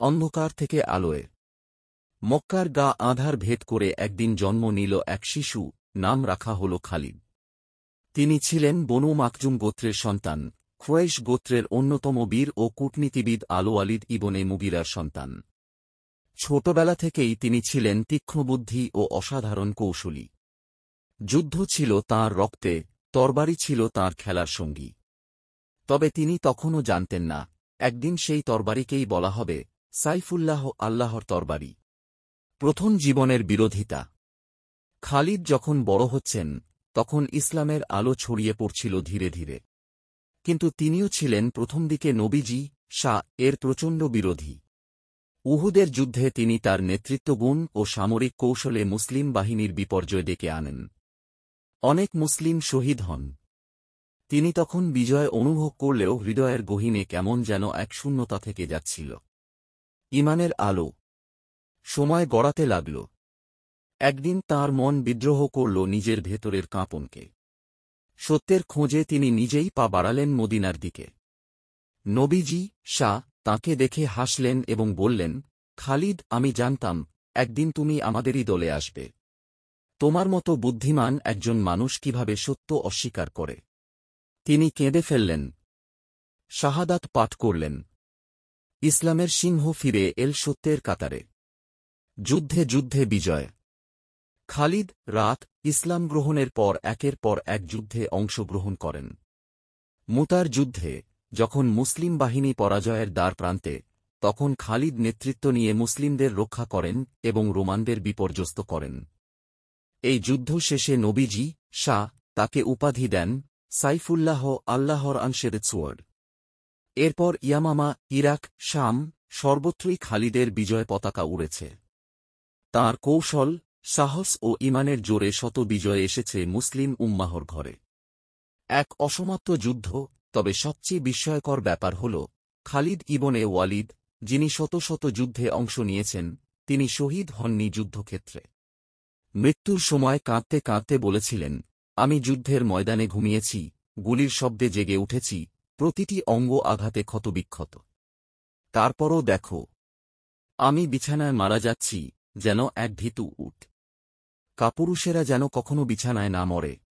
অন্ধকার থেকে আলোয়। মক্কার গা আঁধার ভেদ করে একদিন জন্ম নিল এক শিশু, নাম রাখা হল খালিদ। তিনি ছিলেন বনু মাকজুম গোত্রের সন্তান, কুরাইশ গোত্রের অন্যতম বীর ও কূটনীতিবিদ ওয়ালিদ ইবনে মুগিরার সন্তান। ছোটবেলা থেকেই তিনি ছিলেন তীক্ষ্ণবুদ্ধি ও অসাধারণ কৌশলী। যুদ্ধ ছিল তাঁর রক্তে, তরবারি ছিল তাঁর খেলার সঙ্গী। তবে তিনি তখনও জানতেন না, একদিন সেই তরবারিকেই বলা হবে সাইফুল্লাহ, আল্লাহর তরবারি। প্রথম জীবনের বিরোধিতা। খালিদ যখন বড় হচ্ছেন, তখন ইসলামের আলো ছড়িয়ে পড়ছিল ধীরে ধীরে। কিন্তু তিনিও ছিলেন প্রথম দিকে নবীজি এর প্রচণ্ড বিরোধী। উহুদের যুদ্ধে তিনি তার নেতৃত্বগুণ ও সামরিক কৌশলে মুসলিম বাহিনীর বিপর্যয় ডেকে আনেন। অনেক মুসলিম শহীদ হন। তিনি তখন বিজয় অনুভব করলেও হৃদয়ের গহীনে কেমন যেন এক শূন্যতা থেকে যাচ্ছিল। ঈমানের আলো। সময় গড়াতে লাগল। একদিন তাঁর মন বিদ্রোহ করল নিজের ভেতরের কাঁপনকে। সত্যের খোঁজে তিনি নিজেই পা বাড়ালেন মদিনার দিকে। নবীজি তাঁকে দেখে হাসলেন এবং বললেন, খালিদ, আমি জানতাম একদিন তুমি আমাদেরই দলে আসবে। তোমার মতো বুদ্ধিমান একজন মানুষ কিভাবে সত্য অস্বীকার করে। তিনি কেঁদে ফেললেন, শাহাদাত পাঠ করলেন। ইসলামের সিংহ ফিরে এল সত্যের কাতারে। যুদ্ধে যুদ্ধে বিজয়। খালিদ ইসলাম গ্রহণের পর একের পর এক যুদ্ধে অংশগ্রহণ করেন। মুতার যুদ্ধে যখন মুসলিম বাহিনী পরাজয়ের দ্বার প্রান্তে, তখন খালিদ নেতৃত্ব নিয়ে মুসলিমদের রক্ষা করেন এবং রোমানদের বিপর্যস্ত করেন। এই যুদ্ধ শেষে নবীজি তাকে উপাধি দেন সাইফুল্লাহ, আল্লাহর আনশের সোয়ার্ড। এরপর ইয়ামামা, ইরাক, শাম সর্বত্রই খালিদের বিজয় পতাকা উড়েছে। তাঁর কৌশল, সাহস ও ঈমানের জোরে শত বিজয় এসেছে মুসলিম উম্মাহর ঘরে। এক অসমাপ্ত যুদ্ধ। তবে সবচেয়ে বিস্ময়কর ব্যাপার হল, খালিদ ইবনে ওয়ালিদ, যিনি শত শত যুদ্ধে অংশ নিয়েছেন, তিনি শহীদ হননি যুদ্ধক্ষেত্রে। মৃত্যুর সময় কাঁদতে কাঁদতে বলেছিলেন, আমি যুদ্ধের ময়দানে ঘুমিয়েছি, গুলির শব্দে জেগে উঠেছি, প্রতিটি অঙ্গ আঘাতে ক্ষতবিক্ষত। তারপরও দেখো, আমি বিছানায় মারা যাচ্ছি, যেন এক ভীতু উট। কাপুরুষেরা যেন কখনো বিছানায় না মরে।